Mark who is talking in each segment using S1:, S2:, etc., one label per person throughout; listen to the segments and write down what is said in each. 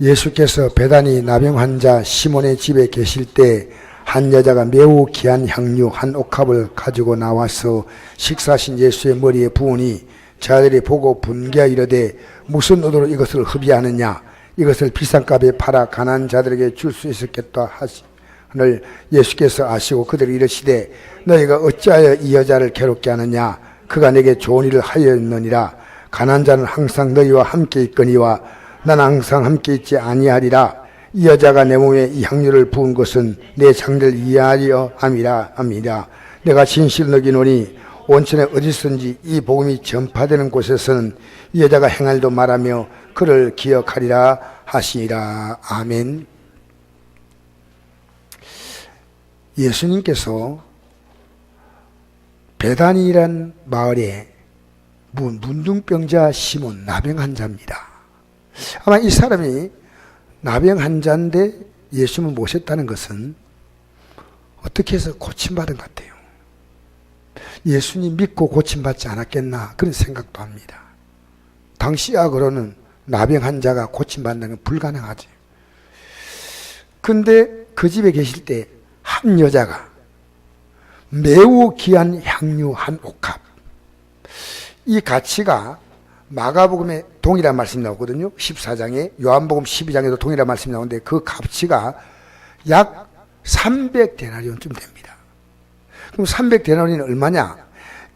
S1: 예수께서 베다니 나병 환자 시몬의 집에 계실 때 한 여자가 매우 귀한 향유 한 옥합을 가지고 나와서 식사하신 예수의 머리에 부으니 저들이 보고 분개하여 이르되 무슨 의도로 이것을 흡의하느냐, 이것을 비싼 값에 팔아 가난한 자들에게 줄 수 있었겠다 하시늘 예수께서 아시고 그들이 이르시되 너희가 어찌하여 이 여자를 괴롭게 하느냐, 그가 내게 좋은 일을 하였느니라. 가난한 자는 항상 너희와 함께 있거니와 나는 항상 함께 있지 아니하리라. 이 여자가 내 몸에 이 향유를 부은 것은 내 장례를 이해하려 함이라. 내가 진실을 너기노니 온천에 어디선지 이 복음이 전파되는 곳에서는 이 여자가 행할 일도 말하며 그를 기억하리라 하시니라. 아멘. 예수님께서 베다니라는 마을에 문둥병자 시몬, 나병 환자입니다. 아마 이 사람이 나병 환자인데 예수님을 모셨다는 것은 어떻게 해서 고침받은 것 같아요. 예수님 믿고 고침받지 않았겠나 그런 생각도 합니다. 당시 악으로는 나병 환자가 고침받는 건 불가능하지. 근데 그 집에 계실 때 한 여자가 매우 귀한 향유 한 옥합, 이 가치가 마가복음에 동일한 말씀이 나오거든요. 14장에, 요한복음 12장에도 동일한 말씀이 나오는데 그 값치가 약 300데나리온쯤 됩니다. 그럼 300데나리온이 얼마냐?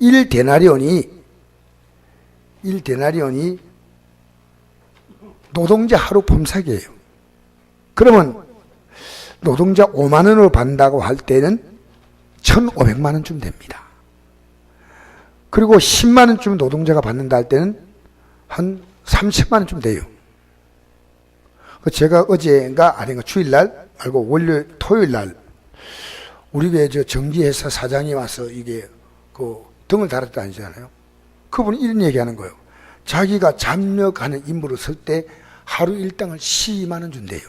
S1: 1데나리온이 노동자 하루 품삯이에요. 그러면 노동자 5만 원으로 받는다고 할 때는 1,500만 원쯤 됩니다. 그리고 10만 원쯤 노동자가 받는다 할 때는 한 30만 원쯤 돼요. 제가 어제인가 아닌가 주일날 말고 월요일 토요일날 우리 교회 저 정지회사 사장이 와서 이게 그 등을 달았다 하잖아요. 그분이 이런 얘기하는 거예요. 자기가 잠력하는 임무로 설 때 하루 일당을 12만 원 준대요.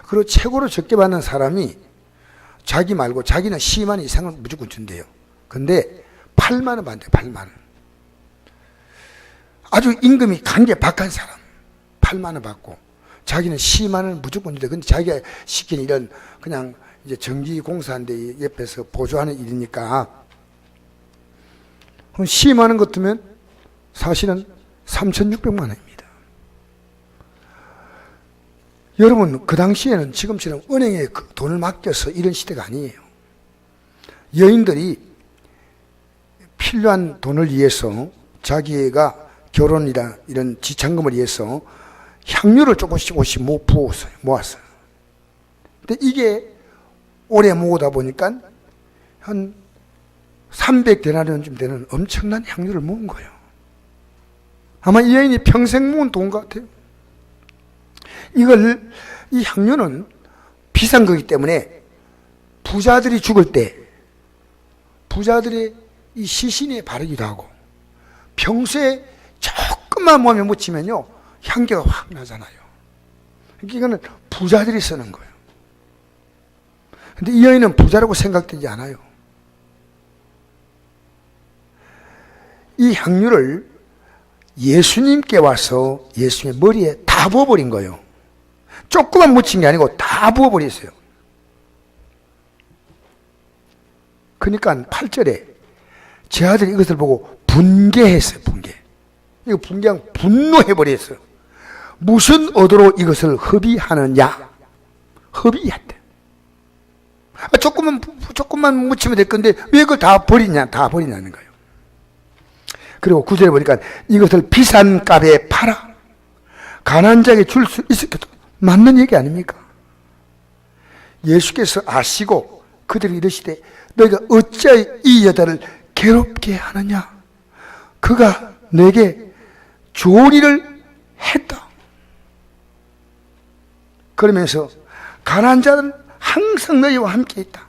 S1: 그리고 최고로 적게 받는 사람이 자기 말고 자기는 12만 원 이상을 무조건 준대요. 근데 8만 원 받는대요. 8만 원. 아주 임금이 강제박한 사람 8만 원 받고 자기는 12만 원을 무조건 준대. 근데 자기가 시킨 일은 그냥 이제 전기공사인데 옆에서 보조하는 일이니까 12만 원 같으면 사실은 3,600만 원입니다. 여러분, 그 당시에는 지금처럼 은행에 돈을 맡겨서 이런 시대가 아니에요. 여인들이 필요한 돈을 위해서 자기가 결혼이나 이런 지참금을 위해서 향유를 조금씩 모았어요. 근데 이게 오래 모으다 보니까 한 300데나리온쯤 되는 엄청난 향유를 모은 거예요. 아마 이 여인이 평생 모은 돈 같아요. 이 향유는 비싼 거기 때문에 부자들이 죽을 때 부자들의 이 시신에 바르기도 하고 평소에 조금만 몸에 묻히면요 향기가 확 나잖아요. 이거는 부자들이 쓰는 거예요. 근데 이 여인은 부자라고 생각되지 않아요. 이 향유를 예수님께 와서 예수님의 머리에 다 부어버린 거예요. 조금만 묻힌 게 아니고 다 부어버렸어요. 그러니까 8절에 제 아들이 이것을 보고 분개했어요. 이거 분개한 분노해버렸어요. 무슨 의도로 이것을 흡의하느냐? 흡의했대. 조금만 묻히면 될 건데 왜 그걸 다 버리냐는 거예요. 그리고 9절에 보니까 이것을 비싼 값에 팔아 가난한 자에게 줄 수 있었겠다. 맞는 얘기 아닙니까? 예수께서 아시고 그들이 이르시되 너희가 어찌하여 이 여자를 괴롭게 하느냐? 그가 내게 좋은 일을 했다. 그러면서 가난한 자는 항상 너희와 함께 있다.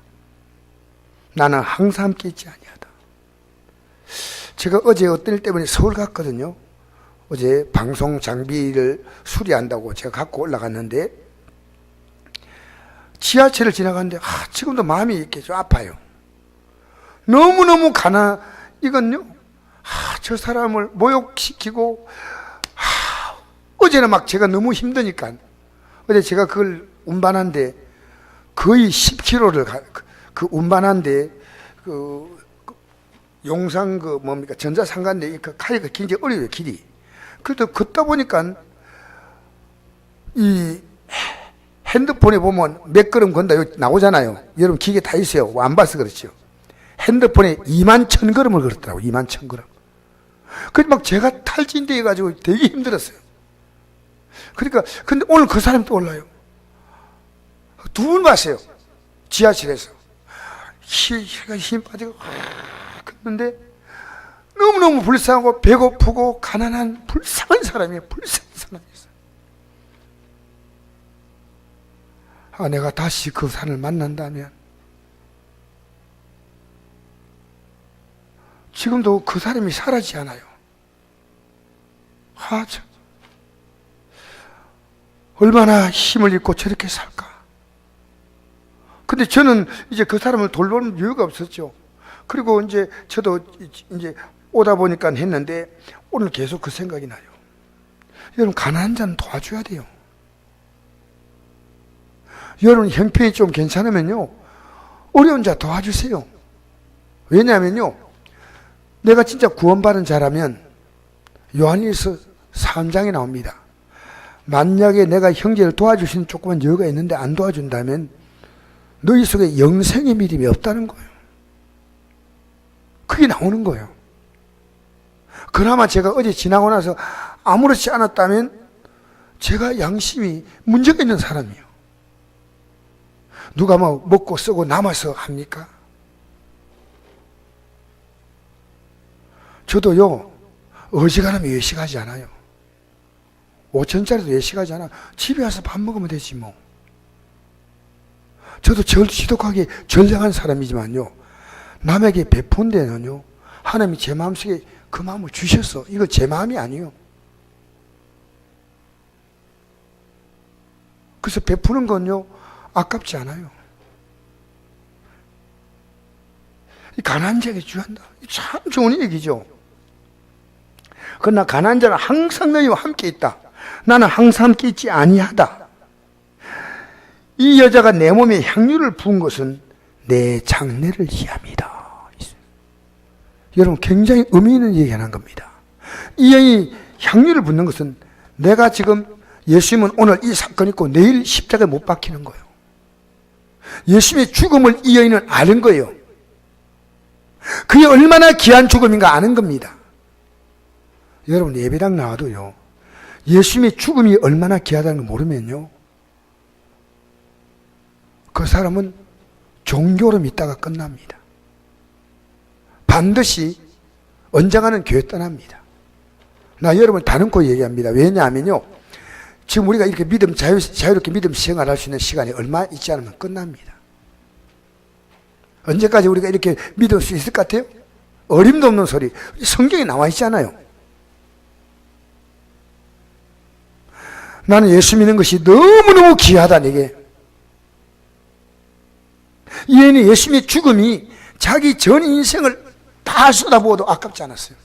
S1: 나는 항상 함께 있지 아니하다. 제가 어제 어떤 일 때문에 서울 갔거든요. 어제 방송 장비를 수리한다고 제가 갖고 올라갔는데 지하철을 지나가는데 지금도 마음이 이렇게 좀 아파요. 너무너무 이건요 저 사람을 모욕시키고 어제는 막 제가 너무 힘드니까 어제 제가 그걸 운반한데 거의 10km를 그 운반한데 용산 뭡니까 전자상가인데 그 가기가 굉장히 어려워요 길이. 그래도 걷다 보니까 이 핸드폰에 보면 몇 걸음 건다 여기 나오잖아요. 여러분 기계 다 있어요. 안 봐서 그렇죠. 핸드폰에 21,000걸음을 걸었더라고. 21,000걸음. 그래서 막 제가 탈진돼 가지고 되게 힘들었어요. 그러니까 근데 오늘 그 사람이 또 올라요. 두 분 봤어요. 지하실에서 힘 빠지고 그런데 너무너무 불쌍하고 배고프고 가난한 불쌍한 사람이에요. 불쌍한 사람이었어요. 내가 다시 그 사람을 만난다면 지금도 그 사람이 사라지지 않아요. 참. 얼마나 힘을 잃고 저렇게 살까. 근데 저는 이제 그 사람을 돌볼 여유가 없었죠. 그리고 이제 저도 이제 오다 보니까 했는데 오늘 계속 그 생각이 나요. 여러분 가난한 자는 도와줘야 돼요. 여러분 형편이 좀 괜찮으면요 어려운 자 도와주세요. 왜냐하면요 내가 진짜 구원받은 자라면 요한일서 3장에 나옵니다. 만약에 내가 형제를 도와줄 수 있는 조그만 여유가 있는데 안 도와준다면 너희 속에 영생의 믿음이 없다는 거예요. 그게 나오는 거예요. 그나마 제가 어제 지나고 나서 아무렇지 않았다면 제가 양심이 문제가 있는 사람이에요. 누가 뭐 먹고 쓰고 남아서 합니까? 저도요 어지간하면 외식하지 않아요. 5천짜리도 외식하지 않아. 집에 와서 밥 먹으면 되지 뭐. 저도 지독하게 전량한 사람이지만요 남에게 베푼 데는요 하나님이 제 마음속에 그 마음을 주셨어. 이거 제 마음이 아니에요. 그래서 베푸는 건요 아깝지 않아요. 이 가난한 자에게 주한다. 참 좋은 얘기죠. 그러나 가난한 자는 항상 너희와 함께 있다. 나는 항상 함께 있지 아니하다. 이 여자가 내 몸에 향유를 부은 것은 내 장례를 위함이다. 여러분 굉장히 의미 있는 얘기 하는 겁니다. 이 여인이 향유를 붓는 것은 내가 지금 예수님은 오늘 이 사건이 있고 내일 십자가에 못 박히는 거예요. 예수님의 죽음을 이 여인은 아는 거예요. 그게 얼마나 귀한 죽음인가 아는 겁니다. 여러분 예배당 나와도요 예수님의 죽음이 얼마나 귀하다는 걸 모르면요 그 사람은 종교로 믿다가 끝납니다. 반드시 언젠가는 교회 떠납니다. 나 여러분 다른거 얘기합니다. 왜냐하면요 지금 우리가 이렇게 자유롭게 믿음 생활할 수 있는 시간이 얼마 있지 않으면 끝납니다. 언제까지 우리가 이렇게 믿을 수 있을 것 같아요? 어림도 없는 소리. 성경에 나와 있잖아요. 나는 예수 믿는 것이 너무너무 귀하다 내게. 이 여인이 예수님의 죽음이 자기 전 인생을 다 쏟아부어도 아깝지 않았어요.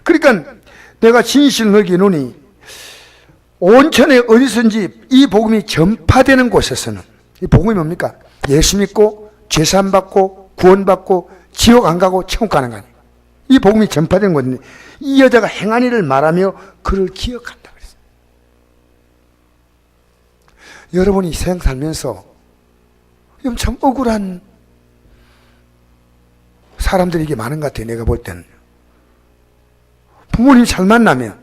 S1: 그러니까 내가 진실을 너에게 이르노니 온천에 어디선지 이 복음이 전파되는 곳에서는 이 복음이 뭡니까? 예수 믿고 죄사함 받고 구원받고 지옥 안 가고 천국 가는 거 아니에요. 이 복음이 전파되는 건데 이 여자가 행한 일을 말하며 그를 기억한다 그랬어요. 여러분이 세상 살면서 참 억울한 사람들이 이게 많은 것 같아요. 내가 볼 때는 부모님 잘 만나면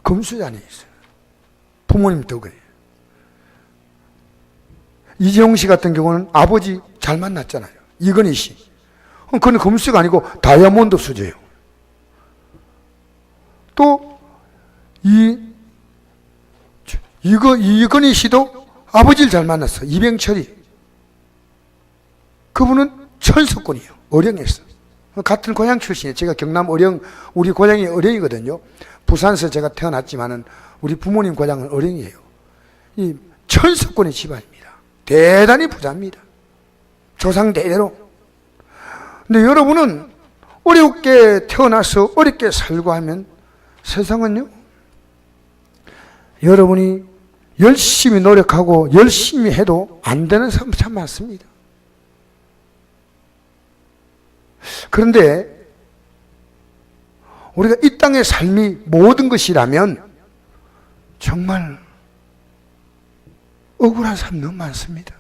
S1: 금수저안에 있어요. 부모님 덕에. 이재용 씨 같은 경우는 아버지 잘 만났잖아요. 이건희 씨. 그건 금수저가 아니고 다이아몬드 수저예요. 또 이건희 씨도 아버지를 잘 만났어. 이병철이. 그분은 천석군이에요. 어령에서. 같은 고향 출신이에요. 제가 경남 어령, 우리 고향이 어령이거든요. 부산에서 제가 태어났지만은 우리 부모님 고향은 어령이에요. 이 천석군의 집안입니다. 대단히 부자입니다. 조상 대대로. 근데 여러분은 어렵게 태어나서 어렵게 살고 하면 세상은요, 여러분이 열심히 노력하고 열심히 해도 안 되는 사람 참 많습니다. 그런데 우리가 이 땅의 삶이 모든 것이라면 정말 억울한 사람 너무 많습니다.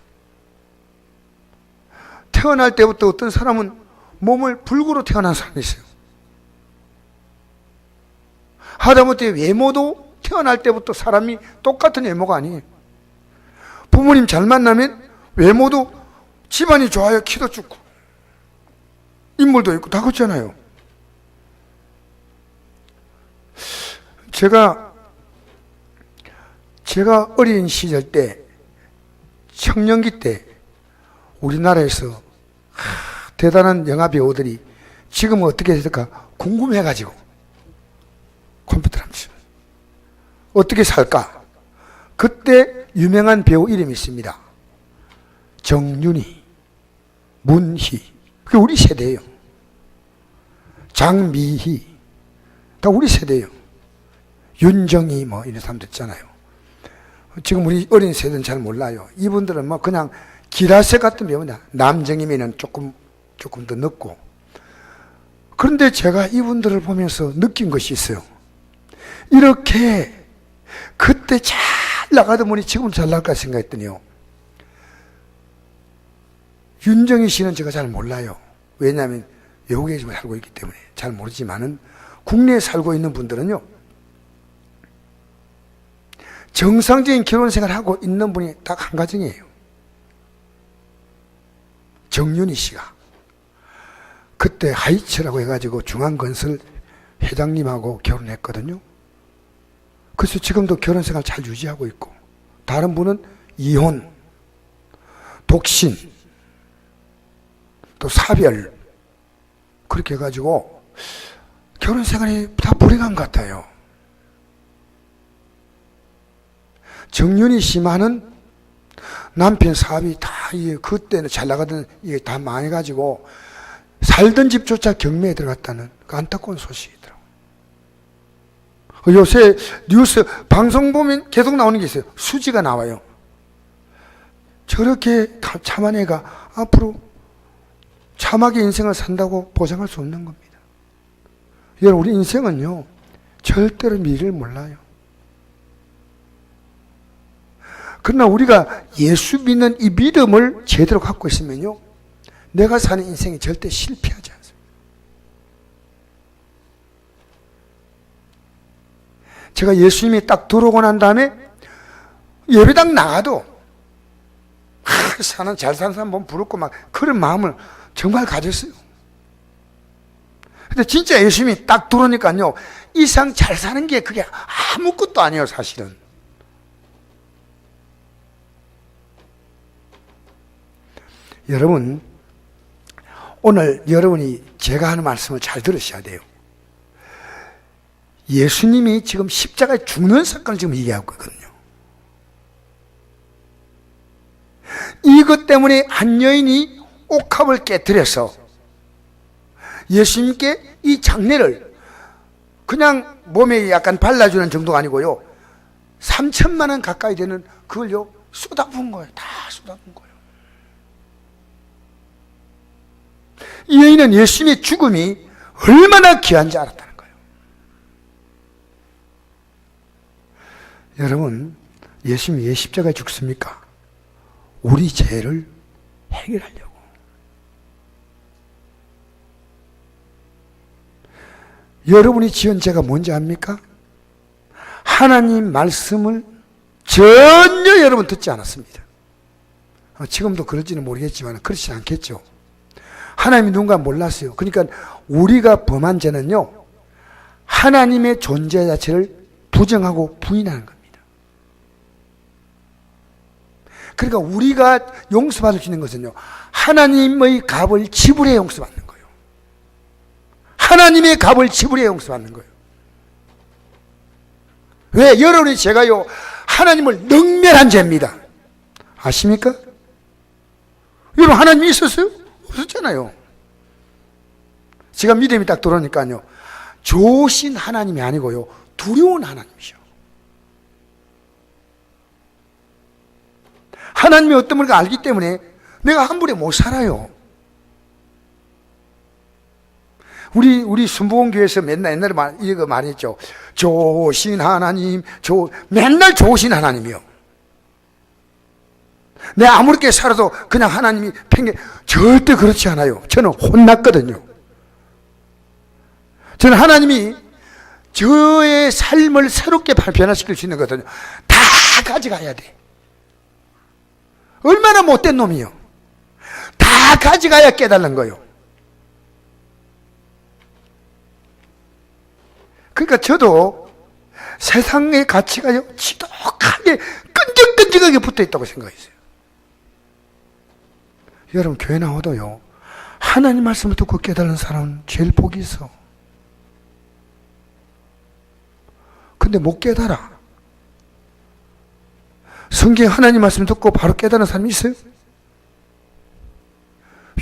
S1: 태어날 때부터 어떤 사람은 몸을 불구로 태어난 사람이 있어요. 하다못해 외모도 태어날 때부터 사람이 똑같은 외모가 아니에요. 부모님 잘 만나면 외모도 집안이 좋아요. 키도 좋고 인물도 있고 다 그렇잖아요. 제가 어린 시절 때, 청년기 때 우리나라에서 대단한 영화 배우들이 지금은 어떻게 됐을까 궁금해가지고 컴퓨터를 한번 치면 어떻게 살까? 그때 유명한 배우 이름이 있습니다. 정윤희, 문희, 그게 우리 세대예요. 장미희, 다 우리 세대예요. 윤정희 뭐 이런 사람들 있잖아요. 지금 우리 어린 세대는 잘 몰라요. 이분들은 뭐 그냥 기라색 같은 배우냐. 남정희면은 조금 더 늦고. 그런데 제가 이분들을 보면서 느낀 것이 있어요. 이렇게 그때 잘 나가던 분이 지금 잘 나갈까 생각했더니요. 윤정희 씨는 제가 잘 몰라요. 왜냐하면 외국에 지금 살고 있기 때문에 잘 모르지만은 국내에 살고 있는 분들은요. 정상적인 결혼 생활을 하고 있는 분이 딱 한 가정이에요. 정윤희 씨가 그때 하이츠라고 해가지고 중앙건설 회장님하고 결혼했거든요. 그래서 지금도 결혼 생활 잘 유지하고 있고, 다른 분은 이혼, 독신, 또 사별, 그렇게 해가지고 결혼 생활이 다 불행한 것 같아요. 정윤희 씨만은 남편 사업이 다 그때는 잘 나가던 이게 다 망해가지고 살던 집조차 경매에 들어갔다는 그 안타까운 소식이더라고요. 요새 뉴스 방송 보면 계속 나오는 게 있어요. 수지가 나와요. 저렇게 참한 애가 앞으로 참하게 인생을 산다고 보장할 수 없는 겁니다. 여러분, 우리 인생은요 절대로 미래를 몰라요. 그러나 우리가 예수 믿는 이 믿음을 제대로 갖고 있으면요, 내가 사는 인생이 절대 실패하지 않습니다. 제가 예수님이 딱 들어오고 난 다음에 예배당 나가도 잘 사는 사람 보면 부럽고 막 그런 마음을 정말 가졌어요. 근데 진짜 예수님이 딱 들어오니까요, 이상 잘 사는 게 그게 아무것도 아니에요, 사실은. 여러분, 오늘 여러분이 제가 하는 말씀을 잘 들으셔야 돼요. 예수님이 지금 십자가에 죽는 사건을 지금 얘기하고 있거든요. 이것 때문에 한 여인이 옥합을 깨뜨려서 예수님께 이 장례를 그냥 몸에 약간 발라주는 정도가 아니고요, 3천만 원 가까이 되는 그걸요 쏟아부은 거예요. 다 쏟아부은 거예요. 이 여인은 예수님의 죽음이 얼마나 귀한지 알았다는 거예요. 여러분, 예수님이 왜 십자가에 죽습니까? 우리 죄를 해결하려고. 여러분이 지은 죄가 뭔지 압니까? 하나님 말씀을 전혀 여러분 듣지 않았습니다. 지금도 그럴지는 모르겠지만 그렇지 않겠죠. 하나님이 누군가 몰랐어요. 그러니까 우리가 범한 죄는요, 하나님의 존재 자체를 부정하고 부인하는 겁니다. 그러니까 우리가 용서받을 수 있는 것은요, 하나님의 값을 지불해 용서받는 거예요. 하나님의 값을 지불해 용서받는 거예요. 왜? 여러분의 죄가요, 하나님을 능멸한 죄입니다. 아십니까? 여러분, 하나님이 있었어요? 없었잖아요. 제가 믿음이 딱 들어오니까요, 좋으신 하나님이 아니고요, 두려운 하나님이죠. 하나님이 어떤 분인가 알기 때문에 내가 함부로 못 살아요. 우리 순복음교회에서 맨날 옛날에 이거 말했죠. 좋으신 하나님, 맨날 좋으신 하나님이요. 내가 아무렇게 살아도 그냥 하나님이 절대 그렇지 않아요. 저는 혼났거든요. 저는 하나님이 저의 삶을 새롭게 변화시킬 수 있는 거거든요. 다 가져가야 돼. 얼마나 못된 놈이요. 다 가져가야 깨달는 거요. 그러니까 저도 세상의 가치가 지독하게 끈적끈적하게 붙어 있다고 생각했어요. 여러분, 교회 나와도요, 하나님 말씀을 듣고 깨달은 사람은 제일 복이 있어. 근데 못 깨달아. 성경 하나님 말씀 듣고 바로 깨달은 사람이 있어요?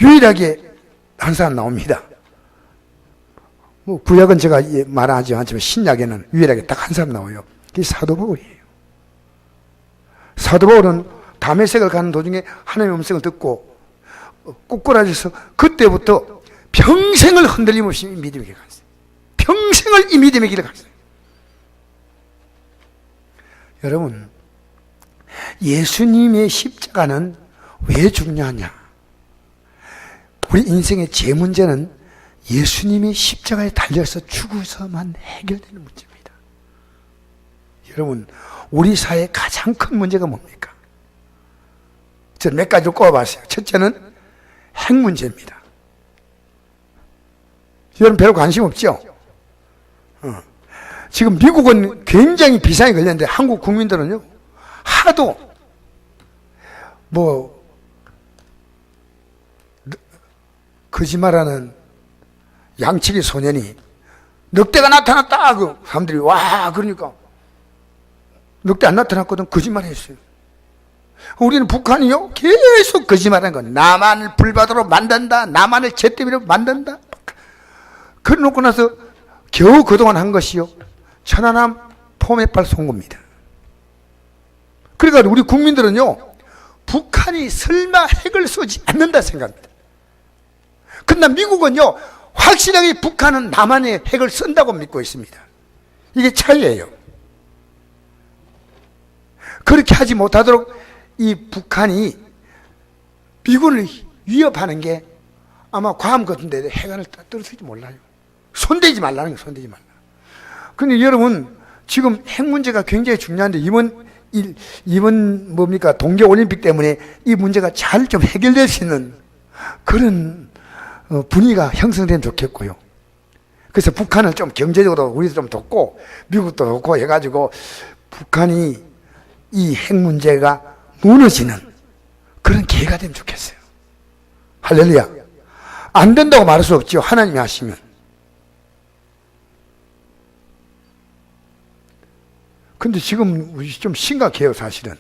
S1: 유일하게 한 사람 나옵니다. 구약은 제가 말하지 않지만 신약에는 유일하게 딱 한 사람 나와요. 그게 사도 바울이에요. 사도 바울은 다메섹을 가는 도중에 하나님의 음성을 듣고 ቁ꾸라져서 그때부터 평생을 흔들림 없이 믿음의 길을 갔어요. 평생을 이 믿음의 길을 갔어요. 여러분, 예수님의 십자가는 왜 중요하냐? 우리 인생의 제 문제는 예수님이 십자가에 달려서 죽어서만 해결되는 문제입니다. 여러분, 우리 사회의 가장 큰 문제가 뭡니까? 저는 몇 가지를 꼽아봤어요. 첫째는 핵 문제입니다. 여러분 별로 관심 없죠? 지금 미국은 굉장히 비상이 걸렸는데 한국 국민들은요, 하도 거짓말하는 양치기 소년이 늑대가 나타났다, 그 사람들이 와 그러니까 늑대 안 나타났거든. 거짓말 했어요. 우리는 북한이요 계속 거짓말하는 거. 남한을 불바다로 만든다, 남한을 잿더미로 만든다. 그래 놓고 나서 겨우 그동안 한 것이요, 천안함 포맷발 송구입니다. 그러니까 우리 국민들은요, 북한이 설마 핵을 쏘지 않는다 생각합니다. 그러나 미국은요, 확실하게 북한은 남한의 핵을 쏜다고 믿고 있습니다. 이게 차이예요. 그렇게 하지 못하도록 이 북한이 미군을 위협하는 게 아마 괌 같은 데 핵안을 떨어뜨릴지 몰라요. 손대지 말라는 거예요. 손대지 말라. 그런데 여러분, 지금 핵 문제가 굉장히 중요한데 이번 뭡니까, 동계올림픽 때문에 이 문제가 잘 좀 해결될 수 있는 그런 분위기가 형성되면 좋겠고요. 그래서 북한을 좀 경제적으로 우리도 좀 돕고 미국도 돕고 해가지고 북한이 이 핵 문제가 무너지는 그런 기회가 되면 좋겠어요. 할렐루야. 안 된다고 말할 수 없죠. 하나님이 하시면. 근데 지금 좀 심각해요, 사실은.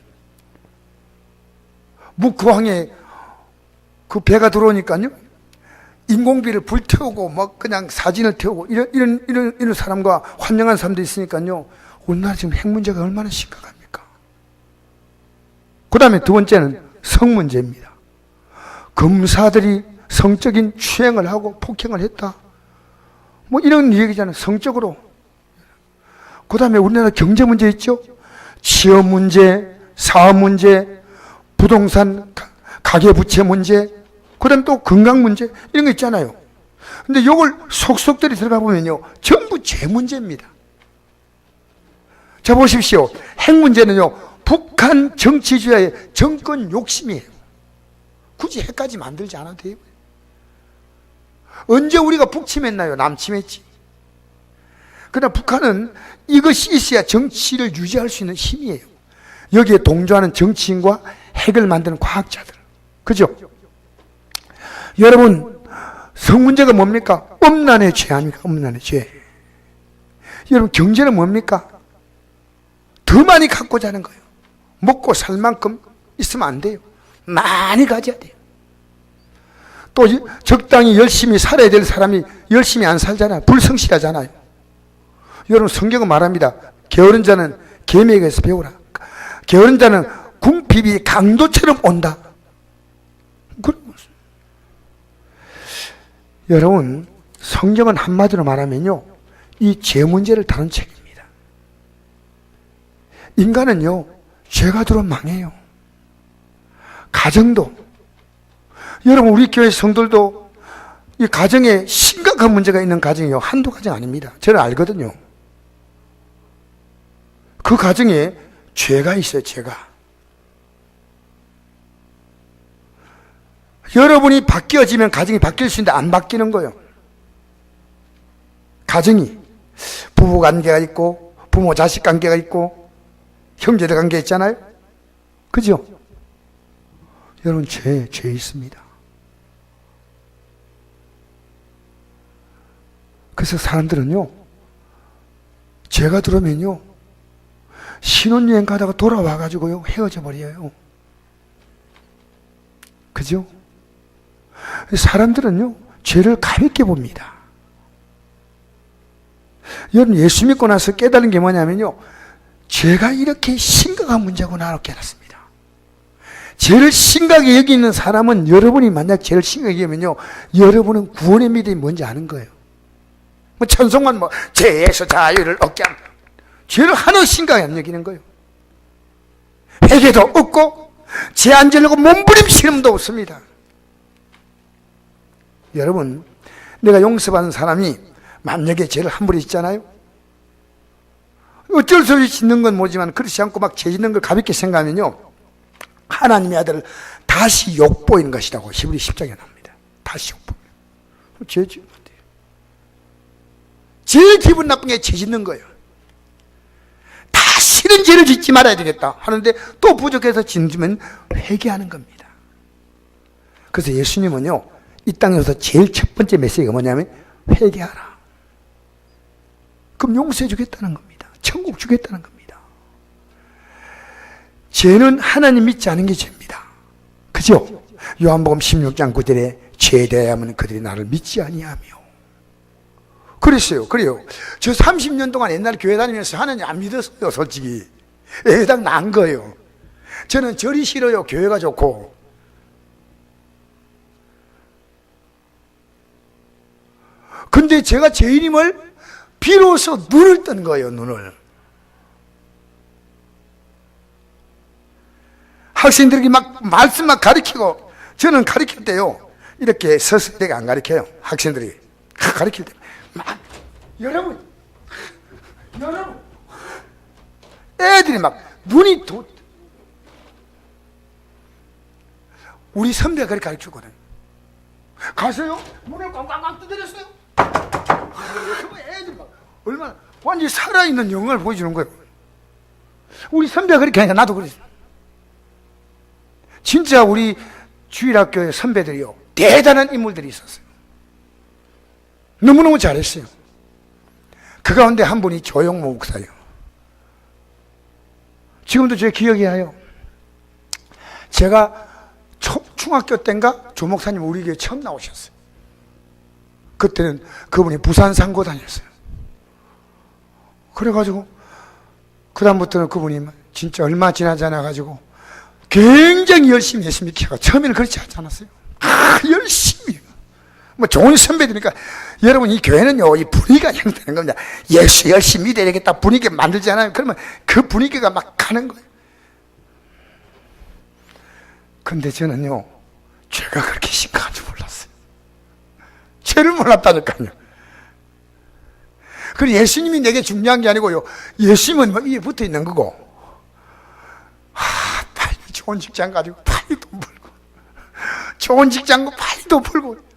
S1: 묵구항에 그 배가 들어오니까요, 인공비를 불태우고 막 그냥 사진을 태우고 이런 사람과 환영한 사람도 있으니까요, 우리나라 지금 핵 문제가 얼마나 심각합니까? 그 다음에 두 번째는 성 문제입니다. 검사들이 성적인 추행을 하고 폭행을 했다, 뭐 이런 얘기잖아요. 성적으로. 그 다음에 우리나라 경제 문제 있죠? 취업 문제, 사업 문제, 부동산 가계부채 문제, 그 다음에 또 건강 문제, 이런 거 있잖아요. 근데 이걸 속속들이 들어가 보면요, 전부 죄 문제입니다. 자, 보십시오. 핵 문제는요, 북한 정치주의의 정권 욕심이에요. 굳이 핵까지 만들지 않아도 돼요. 언제 우리가 북침했나요? 남침했지. 그러나 북한은 이것이 있어야 정치를 유지할 수 있는 힘이에요. 여기에 동조하는 정치인과 핵을 만드는 과학자들. 그죠? 여러분, 성 문제가 뭡니까? 엄난의 죄 아닙니까? 엄난의 죄. 여러분, 경제는 뭡니까? 더 많이 갖고자 하는 거예요. 먹고 살 만큼 있으면 안 돼요. 많이 가져야 돼요. 또 적당히 열심히 살아야 될 사람이 열심히 안 살잖아요. 불성실하잖아요. 여러분, 성경은 말합니다. 게으른 자는 계명에게서 배우라. 게으른 자는 궁핍이 강도처럼 온다. 여러분, 성경은 한마디로 말하면요, 이 죄 문제를 다룬 책입니다. 인간은요, 죄가 들어오면 망해요. 가정도, 여러분, 우리 교회 성도들도 이 가정에 심각한 문제가 있는 가정이요, 한두 가정 아닙니다. 저는 알거든요. 그 가정에 죄가 있어요. 죄가. 여러분이 바뀌어지면 가정이 바뀔 수 있는데 안 바뀌는 거예요. 가정이 부부 관계가 있고 부모 자식 관계가 있고 형제들 관계 있잖아요. 그죠? 여러분, 죄 있습니다. 그래서 사람들은요, 죄가 들어오면요, 신혼여행 가다가 돌아와가지고요, 헤어져 버려요. 그죠? 사람들은요, 죄를 가볍게 봅니다. 여러분, 예수 믿고 나서 깨달은 게 뭐냐면요, 죄가 이렇게 심각한 문제구나 라고 깨닫습니다. 죄를 심각하게 여기는 사람은, 여러분이 만약 죄를 심각하게 여기면요, 여러분은 구원의 믿음이 뭔지 아는 거예요. 뭐 찬송만 죄에서 자유를 얻게 하는, 죄를 하나 심각하게 안 여기는 거예요. 회개도 없고 죄 안 지려고 몸부림치는 도 없습니다. 여러분, 내가 용서받은 사람이 만약에 죄를 함부로 짓잖아요. 어쩔 수 없이 짓는 건 모르지만 그렇지 않고 막 죄 짓는 걸 가볍게 생각하면요, 하나님의 아들을 다시 욕보이는 것이라고 히브리 10장에 나옵니다. 다시 욕보이는. 죄 짓는 것 같아요. 제일 기분 나쁜 게 죄 짓는 거예요. 다시는 죄를 짓지 말아야 되겠다 하는데 또 부족해서 짓는 회개하는 겁니다. 그래서 예수님은요, 이 땅에서 제일 첫 번째 메시지가 뭐냐면 회개하라. 그럼 용서해 주겠다는 겁니다. 천국 주겠다는 겁니다. 죄는 하나님 믿지 않은 게 죄입니다. 그죠? 요한복음 16장 9절에 죄에 대하여는 그들이 나를 믿지 아니하며. 그랬어요. 그래요. 저 30년 동안 옛날 교회 다니면서 하나님 안 믿었어요. 솔직히 애당 난 거예요. 저는 절이 싫어요. 교회가 좋고. 근데 제가 죄인임을 비로소 눈을 뜬 거예요. 눈을. 학생들에게 막 말씀 막 가르치고, 저는 가르칠 때요, 이렇게 서서 이렇게 안 가르쳐요. 학생들이 가르칠 때 막, 여러분 애들이 막 눈이 우리 선배가 그렇게 가르치거든. 가세요? 문을 꽝꽝꽝 두드렸어요. 애들이 막 얼마나 완전히 살아있는 영광을 보여주는 거예요. 우리 선배가 그렇게 하니까 나도 그랬어. 진짜 우리 주일학교의 선배들이요, 대단한 인물들이 있었어요. 너무너무 잘했어요. 그 가운데 한 분이 조용모 목사예요. 지금도 제 기억이 나요. 제가 중학교 때인가 조 목사님 우리 교회 처음 나오셨어요. 그때는 그분이 부산 상고 다녔어요. 그래가지고 그 다음부터는 그분이 진짜 얼마 지나지 않아가지고 굉장히 열심히 예수 믿기가, 처음에는 그렇지 않지 않았어요? 열심히. 뭐 좋은 선배들이니까. 여러분, 이 교회는요, 이 분위기가 형성되는 겁니다. 예수 열심히 믿어야 되겠다 분위기 만들잖아요. 그러면 그 분위기가 막 가는 거예요. 근데 저는요, 죄가 그렇게 심각한 줄 몰랐어요. 죄를 몰랐다니까요. 그리고 예수님이 내게 중요한 게 아니고요, 예수님은 뭐 위에 붙어 있는 거고, 빨리 좋은 직장 가지고 빨리 돈 벌고, 좋은 직장 가지고 빨리 돈 벌고.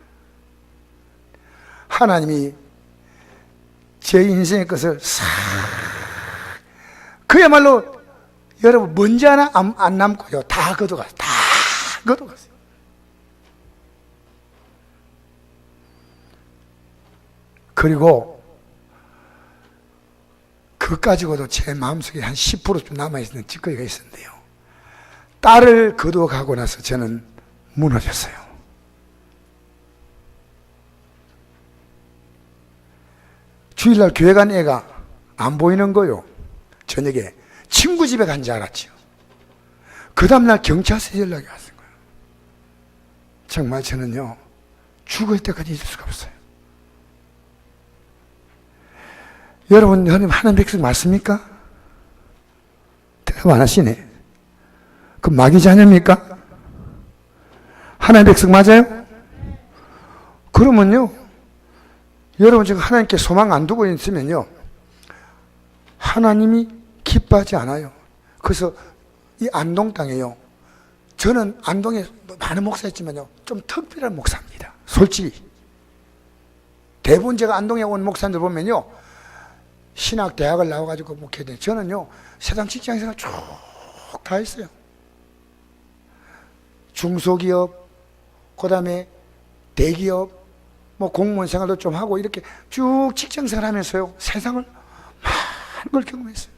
S1: 하나님이 제 인생의 것을 싹, 그야말로 여러분 먼지 하나 안 남고요, 다 걷어갔어요. 다 걷어갔어요. 그리고 그것 가지고도 제 마음속에 한 10%좀 남아있는 찌꺼기가 있었는데요, 딸을 거두어가고 나서 저는 무너졌어요. 주일날 교회 간 애가 안 보이는 거요. 저녁에 친구 집에 간 줄 알았죠. 그 다음날 경찰서에 연락이 왔어요. 정말 저는요, 죽을 때까지 잊을 수가 없어요. 여러분, 하나님 백성 맞습니까? 대답 안 하시네. 그 마귀 자녀입니까? 하나님 백성 맞아요? 그러면요, 여러분 지금 하나님께 소망 안 두고 있으면요, 하나님이 기뻐하지 않아요. 그래서 이 안동 땅에요, 저는 안동에 많은 목사였지만요, 좀 특별한 목사입니다. 솔직히. 대부분 제가 안동에 온 목사님들 보면요, 신학 대학을 나와가지고 목회돼. 저는요, 세상 직장생활 쭉 다 했어요. 중소기업, 그 다음에 대기업, 뭐 공무원 생활도 좀 하고 이렇게 쭉 직장생활 하면서요, 세상을 많은 걸 경험했어요.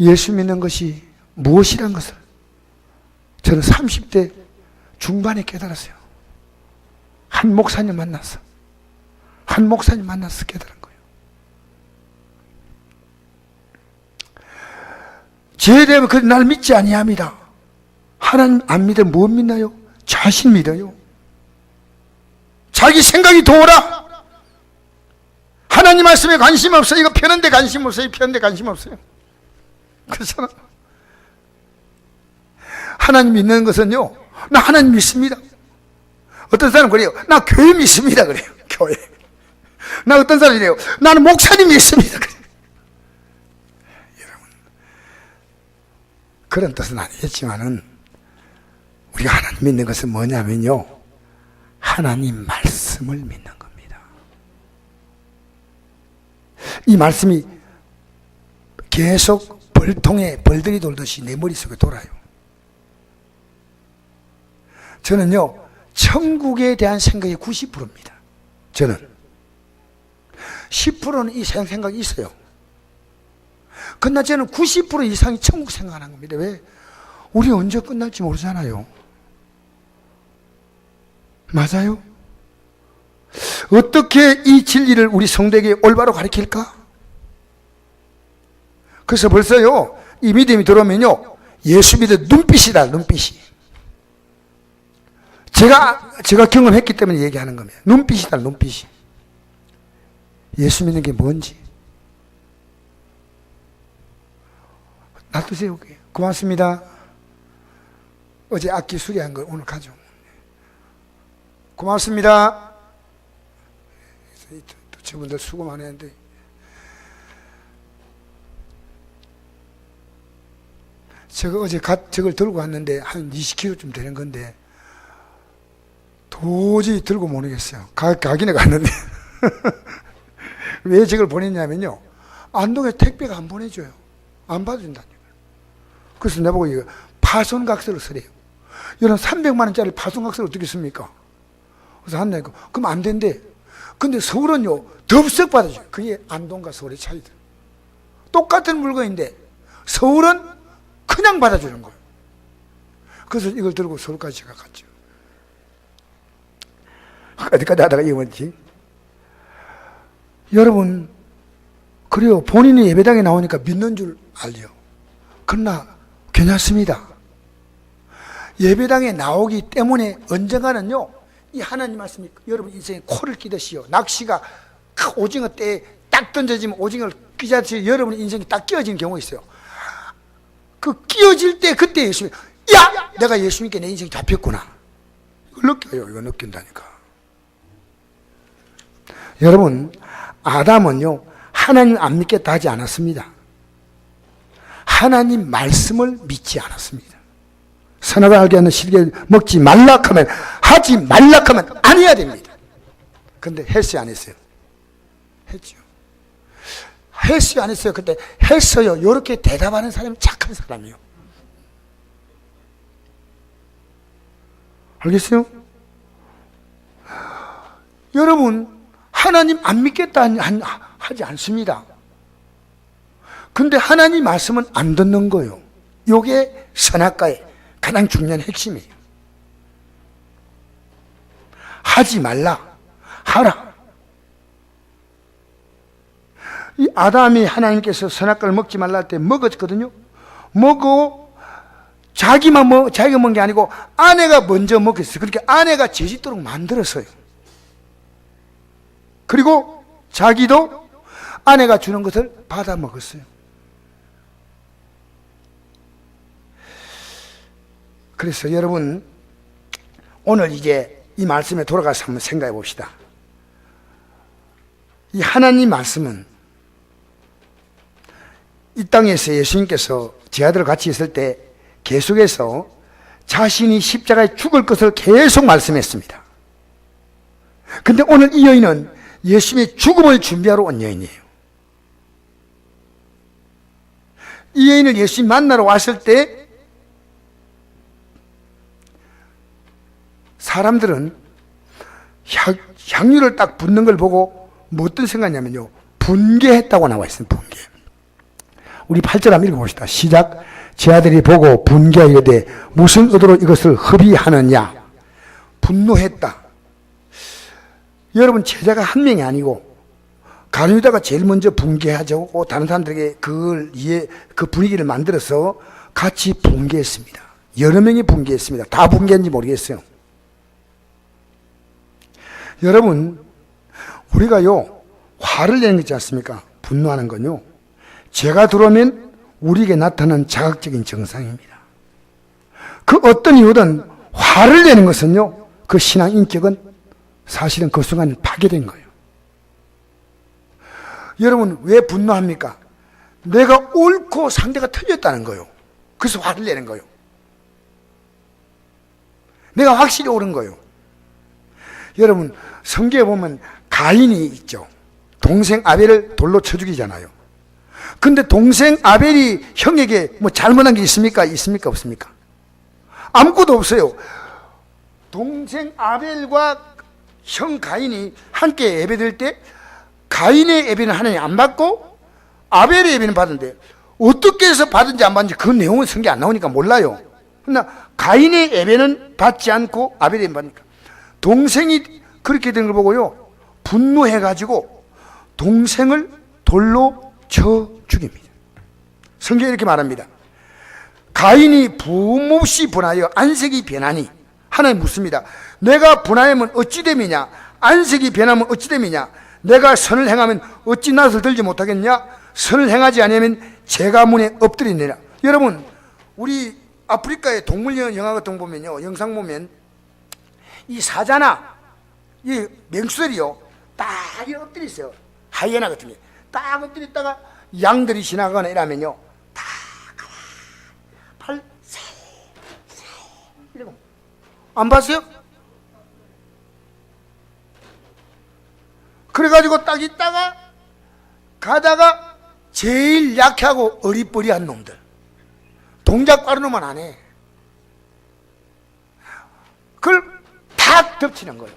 S1: 예수 믿는 것이 무엇이란 것을 저는 30대 중반에 깨달았어요. 한 목사님 만나서 깨달은 거예요. 제대로 그 날 믿지 아니합니다. 하나님 안 믿으면 무엇 믿나요? 자신 믿어요. 자기 생각이 도우라. 하나님 말씀에 관심 없어요. 이거 펴는데 관심 없어요. 펴는데 관심 없어요. 그렇잖아. 하나님 믿는 것은요, 나 하나님 믿습니다. 어떤 사람은 그래요. 나 교회 믿습니다. 그래요. 교회. 나 어떤 사람이 래요. 나는 목사님 믿습니다. 그래요. 여러분, 그런 뜻은 아니겠지만은 우리가 하나님 믿는 것은 뭐냐면요, 하나님 말씀을 믿는 겁니다. 이 말씀이 계속 벌통에 벌들이 돌듯이 내 머릿속에 돌아요. 저는요, 천국에 대한 생각이 90%입니다. 저는 10%는 이 생각이 있어요. 그러나 저는 90% 이상이 천국 생각하는 겁니다. 왜? 우리 언제 끝날지 모르잖아요. 맞아요? 어떻게 이 진리를 우리 성도에게 올바로 가르칠까? 그래서 벌써요, 이 믿음이 들어오면요, 예수 믿는 눈빛이다, 눈빛이. 제가 경험했기 때문에 얘기하는 겁니다. 눈빛이다, 눈빛이. 예수 믿는 게 뭔지. 놔두세요. 고맙습니다. 어제 악기 수리한 걸 오늘 가져. 고맙습니다. 저분들 수고 많이 했는데. 제가 어제 저걸 들고 왔는데 한 20kg쯤 되는 건데 도저히 들고 못 오겠어요. 가긴에 갔는데. 왜 저걸 보냈냐면요, 안동에 택배가 안 보내줘요. 안 받아준다니까요. 그래서 내보고 이거 파손각서를 쓰래요. 이런 300만 원짜리 파손각서를 어떻게 씁니까? 그래서 한다니까. 그럼 안 된대. 근데 서울은요, 덥석 받아줘요. 그게 안동과 서울의 차이들. 똑같은 물건인데 서울은 그냥 받아주는 거예요. 그래서 이걸 들고 서울까지 제가 갔죠. 어디까지 하다가 이거 뭐지? 여러분, 그래요. 본인이 예배당에 나오니까 믿는 줄 알죠. 그러나 괜찮습니다. 예배당에 나오기 때문에 언젠가는요, 이 하나님 말씀이 여러분 인생에 코를 끼듯이요, 낚시가 오징어 떼에 딱 던져지면 오징어를 끼자듯이 여러분 인생이 딱 끼어지는 경우가 있어요. 그 끼어질 때 그때 예수님, 야! 내가 예수님께 내 인생이 잡혔구나. 이걸 느껴요. 이거 느낀다니까. 여러분, 아담은요, 하나님 안 믿겠다 하지 않았습니다. 하나님 말씀을 믿지 않았습니다. 선악을 알게 하는 실계 먹지 말라 하면, 하지 말라 하면 안 해야 됩니다. 근데 했어요, 안 했어요? 했죠. 했어요, 안 했어요? 그때 했어요. 이렇게 대답하는 사람이 착한 사람이요. 알겠어요? 여러분, 하나님 안 믿겠다 하지 않습니다. 근데 하나님 말씀은 안 듣는 거예요. 이게 선악과의 가장 중요한 핵심이에요. 하지 말라. 하라. 이 아담이 하나님께서 선악과를 먹지 말라 할 때 먹었거든요. 먹고 자기가 먹은 게 아니고 아내가 먼저 먹었어요. 그렇게 아내가 죄짓도록 만들었어요. 그리고 자기도 아내가 주는 것을 받아 먹었어요. 그래서 여러분, 오늘 이제 이 말씀에 돌아가서 한번 생각해 봅시다. 이 하나님 말씀은 이 땅에서 예수님께서 제 아들과 같이 있을 때 계속해서 자신이 십자가에 죽을 것을 계속 말씀했습니다. 근데 오늘 이 여인은 예수님의 죽음을 준비하러 온 여인이에요. 이 여인을 예수님 만나러 왔을 때 사람들은 향유를 딱 붓는 걸 보고 뭐 어떤 생각이냐면요, 분개했다고 나와 있어요. 분개. 우리 8절 한번 읽어봅시다. 시작. 제 아들이 보고 분개하여되 무슨 의도로 이것을 흡의하느냐. 분노했다. 여러분, 제자가 한 명이 아니고 가룟유다가 제일 먼저 분개하죠. 다른 사람들에게 그 분위기를 만들어서 같이 분개했습니다. 여러 명이 분개했습니다. 다 분개했는지 모르겠어요. 여러분, 우리가요, 화를 내는 거 있지 않습니까? 분노하는 건요, 죄가 들어오면 우리에게 나타나는 자극적인 증상입니다. 그 어떤 이유든 화를 내는 것은요, 그 신앙 인격은 사실은 그 순간 파괴된 거예요. 여러분, 왜 분노합니까? 내가 옳고 상대가 틀렸다는 거예요. 그래서 화를 내는 거예요. 내가 확실히 옳은 거예요. 여러분, 성경에 보면 가인이 있죠. 동생 아벨을 돌로 쳐 죽이잖아요. 근데 동생 아벨이 형에게 뭐 잘못한 게 있습니까? 있습니까? 없습니까? 아무것도 없어요. 동생 아벨과 형 가인이 함께 예배드릴 때 가인의 예배는 하나님 안 받고 아벨의 예배는 받은데 어떻게 해서 받은지 안 받은지 그 내용은 성경에 안 나오니까 몰라요. 그러나 가인의 예배는 받지 않고 아벨의 예배는 받으니까 동생이 그렇게 된 걸 보고요, 분노해가지고 동생을 돌로 쳐 죽입니다. 성경에 이렇게 말합니다. 가인이 부모없이 분하여 안색이 변하니 하나님 묻습니다. 내가 분하면 어찌 됨이냐? 안색이 변하면 어찌 됨이냐? 내가 선을 행하면 어찌 낯을 들지 못하겠냐? 선을 행하지 않으면 제가 문에 엎드리느니라. 여러분, 우리 아프리카의 동물 영화 같은 거 보면요, 영상 보면 이 사자나 이 맹수들이요, 딱 엎드려 있어요. 하이에나 같은 게 딱 엎드려 있다가 양들이 지나가거나 이러면요, 딱 팔 이러고. 안 봤어요? 그래가지고 딱 있다가 가다가 제일 약하고 어리버리한 놈들, 동작 빠른 놈은 안 해. 그걸 탁 덮치는 거예요.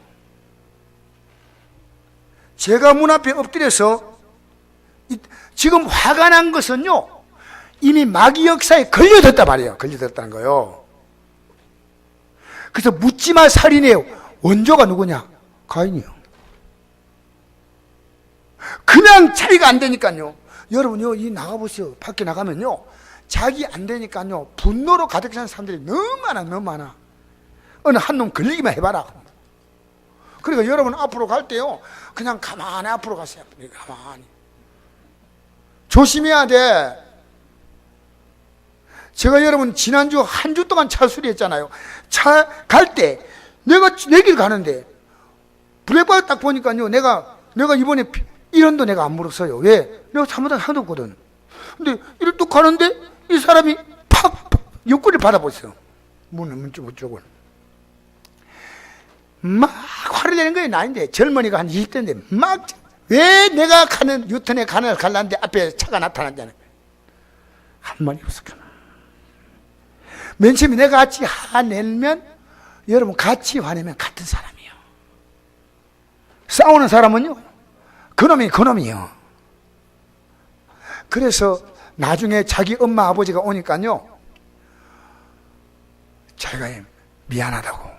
S1: 제가 문 앞에 엎드려서 지금 화가 난 것은요, 이미 마귀 역사에 걸려들었단 말이에요. 걸려들었다는 거예요. 그래서 묻지마 살인해요. 원조가 누구냐? 가인이요. 그냥 자기가 안 되니까요. 여러분요, 이 나가보세요. 밖에 나가면요, 자기 안 되니까요, 분노로 가득 찬 사람들이 너무 많아, 너무 많아. 어느 한 놈 걸리기만 해봐라. 그러니까 여러분 앞으로 갈 때요, 그냥 가만히 앞으로 가세요. 가만히. 조심해야 돼. 제가 여러분 지난주 한 주 동안 차 수리했잖아요. 차 갈 때 내가 내 길 가는데 브레이크를 딱 보니까요, 내가 이번에 1원도 내가 안 물었어요. 왜? 내가 잘못한 게 하나도 없거든. 근데 이렇게 뚝 가는데 이 사람이 팍 옆구리를 받아보세요. 문 쪽을. 막 화를 내는 거예요. 나인데 젊은이가 한 20대인데 막 왜 내가 가는 유턴에 가려는데 앞에 차가 나타났잖아요. 한 마리 없었구나. 맨 처음에 내가 같이 화내면, 여러분 같이 화내면 같은 사람이에요. 싸우는 사람은요, 그놈이요. 그래서 나중에 자기 엄마 아버지가 오니까요, 자기가 미안하다고,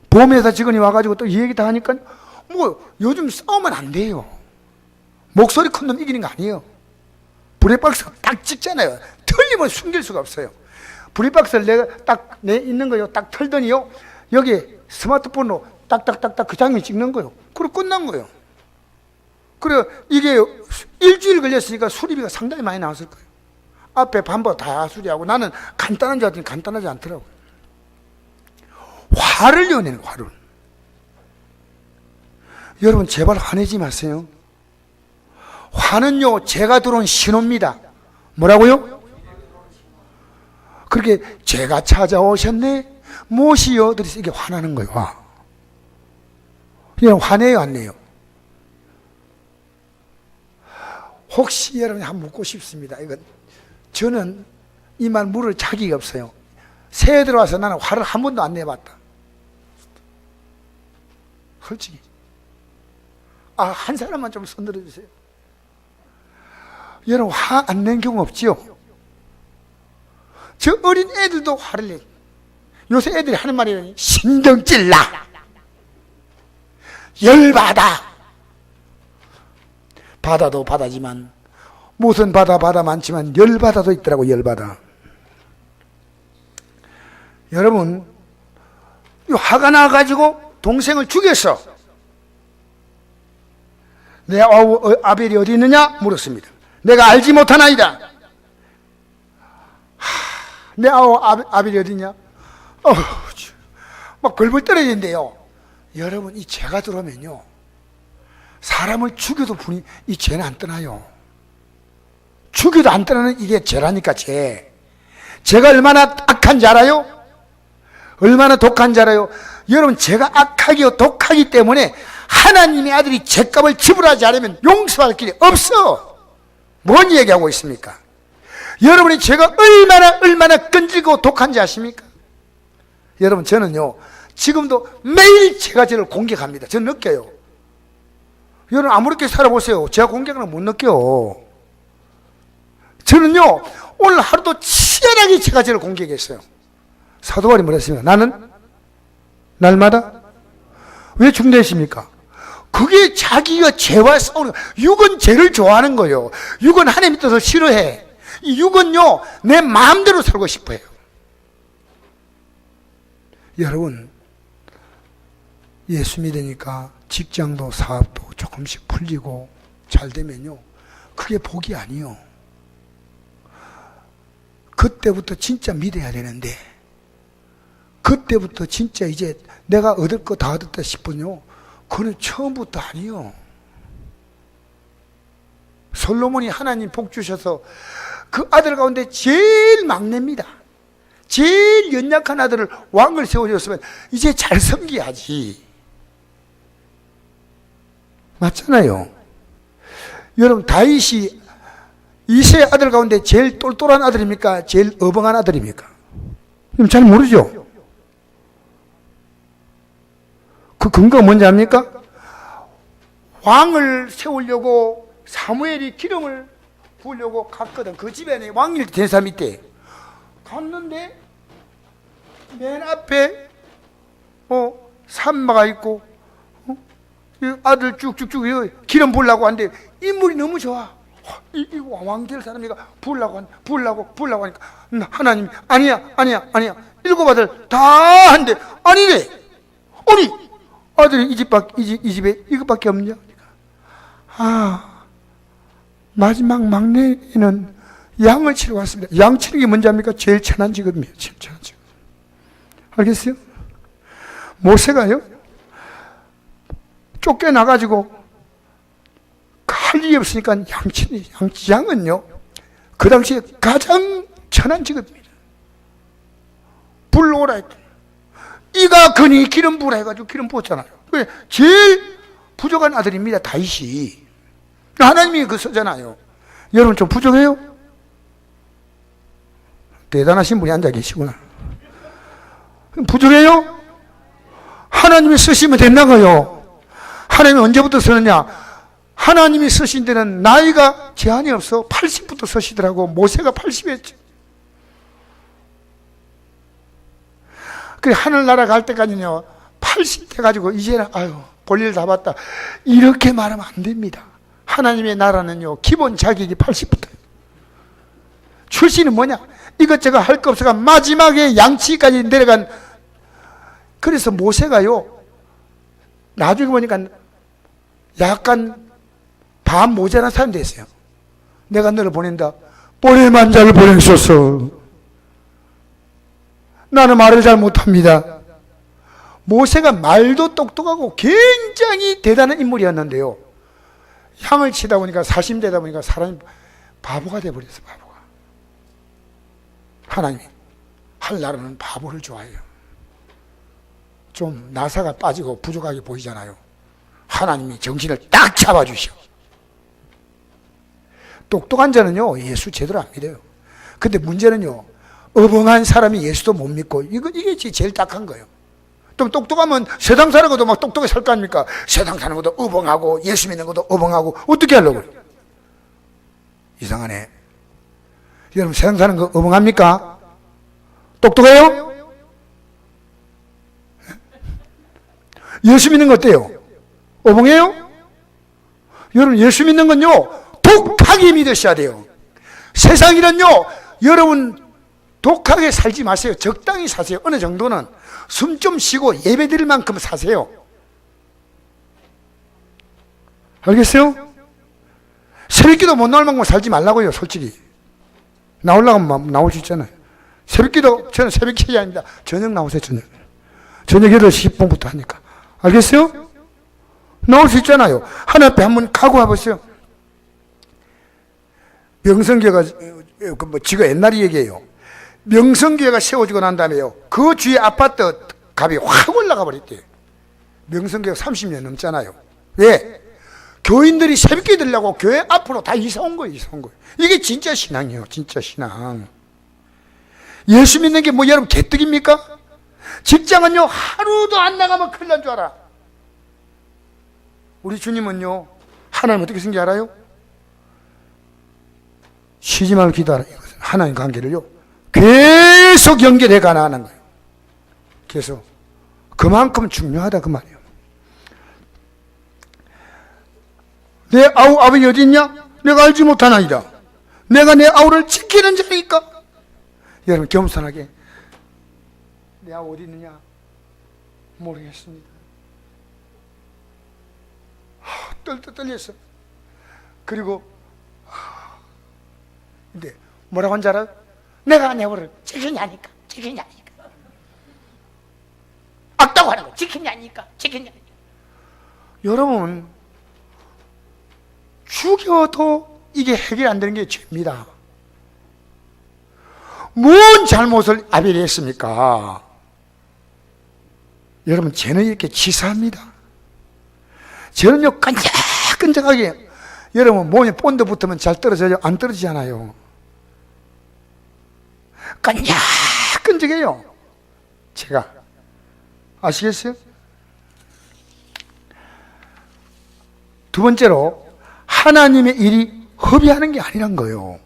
S1: 보험회사 직원이 와가지고 또 이 얘기 다 하니까 뭐 요즘 싸우면 안 돼요. 목소리 큰 놈 이기는 거 아니에요. 브레이크박스가 딱 찍잖아요. 틀리면 숨길 수가 없어요. 브레이크박스를 내가 딱 내 있는 거요. 딱 털더니요. 여기 스마트폰으로 딱딱딱딱 그 장면 찍는 거요. 그리고 끝난 거예요. 그래 이게 일주일 걸렸으니까 수리비가 상당히 많이 나왔을 거예요. 앞에 반번 다 수리하고 나는 간단한 줄 알았더니 간단하지 않더라고요. 화를 내는 화를. 여러분 제발 화내지 마세요. 화는요 죄가 들어온 신호입니다. 뭐라고요? 그렇게 죄가 찾아오셨네 무엇이요? 들으시 이게 화나는 거예요. 화. 그냥 화내요 안 내요? 혹시 여러분이 한번 묻고 싶습니다. 이건 저는 이 말 물을 자격이 없어요. 새해 들어와서 나는 화를 한 번도 안 내봤다. 솔직히. 한 사람만 좀 손 들어주세요. 여러분 화 안 낸 경우 없지요? 저 어린 애들도 화를 내. 요새 애들이 하는 말이 신경 찔러, 열받아. 바다도 바다지만 무슨 바다 많지만 열바다도 있더라고. 열바다. 여러분 화가 나가지고 동생을 죽였어. 내 아벨이 어디 있느냐 물었습니다. 내가 알지 못하나이다. 내 아벨이 어디 있냐? 막 벌벌 떨어지는데요. 여러분 이 죄가 들어오면요 사람을 죽여도 분이 이 죄는 안 떠나요. 죽여도 안 떠나는 이게 죄라니까. 죄가 얼마나 악한지 알아요? 얼마나 독한지 알아요? 여러분 죄가 악하기요 독하기 때문에 하나님의 아들이 죄값을 지불하지 않으면 용서할 길이 없어. 뭔 얘기하고 있습니까? 여러분이 죄가 얼마나 끈질기고 독한지 아십니까? 여러분 저는요 지금도 매일 제가 저를 공격합니다. 저는 느껴요. 여러분 아무렇게 살아보세요. 제가 공격을 못 느껴요. 저는요 오늘 하루도 치열하게 제가 저를 공격했어요. 사도 바울이 뭐라 했습니까? 나는 날마다 왜 중대하십니까? 그게 자기가 죄와 싸우는 거예요. 육은 죄를 좋아하는 거예요. 육은 하나님의 뜻을 싫어해. 이 육은요 내 마음대로 살고 싶어요. 여러분 예수 믿으니까 직장도 사업도 조금씩 풀리고 잘 되면요 그게 복이 아니요. 그때부터 진짜 믿어야 되는데 그때부터 진짜 이제 내가 얻을 거 다 얻었다 싶으면요 그건 처음부터 아니요. 솔로몬이 하나님 복 주셔서 그 아들 가운데 제일 막내입니다. 제일 연약한 아들을 왕을 세워줬으면 이제 잘 섬겨야지. 맞잖아요. 여러분 다윗이 이세 아들 가운데 제일 똘똘한 아들입니까? 제일 어벙한 아들입니까? 잘 모르죠? 그 근거가 뭔지 압니까? 왕을 세우려고 사무엘이 기름을 부으려고 갔거든. 그 집에 왕일 된 사람이 있대. 갔는데 맨 앞에 산마가 있고 아들 쭉쭉쭉 기름 부으려고 하는데 인물이 너무 좋아. 이 왕될 사람이가 부으려고 하니까 하나님이 아니야 일곱 아들 다 한대. 아니래. 아니 아들이 이 집에 이것밖에 없냐? 마지막 막내는 양을 치러 왔습니다. 양 치는 게 뭔지 압니까? 제일 천한 직업이에요. 제일 천한 직업. 알겠어요? 모세가요 쫓겨나가지고 할 일이 없으니까 양은요 그 당시에 가장 천한 직업입니다. 불러오라 했더니 이가 그니 기름 부으라 해가지고 기름 부었잖아요. 제일 부족한 아들입니다. 다윗이. 하나님이 그 쓰잖아요. 여러분 좀 부족해요? 대단하신 분이 앉아 계시구나. 부족해요? 하나님이 쓰시면 된다고요. 하나님이 언제부터 쓰느냐? 하나님이 쓰신 데는 나이가 제한이 없어. 80부터 쓰시더라고. 모세가 80이었죠. 그래 하늘나라 갈 때까지는요 80 돼가지고 이제는 볼일 다 봤다. 이렇게 말하면 안 됩니다. 하나님의 나라는요, 기본 자격이 80부터예요. 출신은 뭐냐? 이것저것 할 거 없어가 마지막에 양치까지 내려간. 그래서 모세가요, 나중에 보니까 약간 반 모자란 사람이 됐어요. 내가 너를 보낸다. 보낼만 자를 보내소서. 나는 말을 잘 못합니다. 모세가 말도 똑똑하고 굉장히 대단한 인물이었는데요, 향을 치다 보니까, 사심되다 보니까 사람이 바보가 돼버렸어요. 바보가. 하나님이 하늘나라는 바보를 좋아해요. 좀 나사가 빠지고 부족하게 보이잖아요. 하나님이 정신을 딱 잡아주셔. 똑똑한 자는요, 예수 제대로 안 믿어요. 근데 문제는요, 어벙한 사람이 예수도 못 믿고, 이게 제일 딱한 거예요. 좀 똑똑하면 세상 사는 것도 막 똑똑하게 살 거 아닙니까? 세상 사는 것도 어벙하고 예수 믿는 것도 어벙하고 어떻게 하려고 그래요? 이상하네. 여러분, 세상 사는 거 어벙합니까? 똑똑해요? 예수 믿는 거 어때요? 어벙해요? 여러분, 예수 믿는 건요, 독하게 믿으셔야 돼요. 세상이는요, 여러분 독하게 살지 마세요. 적당히 사세요. 어느 정도는 숨 좀 쉬고 예배 드릴 만큼 사세요. 알겠어요? 새벽기도 못 나올 만큼 살지 말라고요. 솔직히 나오려면 나올 수 있잖아요. 새벽기도, 저는 새벽 기도 아닙니다. 저녁 나오세요. 저녁 8시 10분부터 하니까. 알겠어요? 나올 수 있잖아요. 하나 앞에 한번 가고 와보세요. 명성교회가, 지가 옛날 얘기예요. 명성교회가 세워지고 난 다음에요, 그 주위에 아파트 값이 확 올라가 버렸대요. 명성교회가 30년 넘잖아요. 왜? 교인들이 새벽기도 들려고 교회 앞으로 다 이사 온 거예요. 이게 진짜 신앙이에요. 진짜 신앙. 예수 믿는 게 뭐 여러분 개떡입니까? 직장은요, 하루도 안 나가면 큰일 난 줄 알아. 우리 주님은요, 하나님 어떻게 생긴지 알아요? 쉬지 말고 기도하라. 이것은 하나님 관계를요, 계속 연결해 가나하는 거예요. 그래서 그만큼 중요하다 그 말이에요. 내 아우 아버지 어디 있냐? 내가 알지 못하나이다. 내가 내 아우를 지키는 자니까. 여러분, 겸손하게, 내 아우 어디 있느냐? 모르겠습니다. 떨렸어. 그리고 근데 뭐라고 한 줄 알아요? 내가 내 아우를 지키냐니까. 악다고 하는 거 지키냐니까. 여러분, 죽여도 이게 해결 안 되는 게 죄입니다. 뭔 잘못을 아벨이 했습니까? 여러분, 죄는 이렇게 치사합니다. 죄는요, 끈적끈적하게, 여러분 몸에 본드 붙으면 잘 떨어져요? 안 떨어지잖아요. 끈적끈적해요. 제가 아시겠어요? 두 번째로, 하나님의 일이 허비하는 게 아니란 거예요.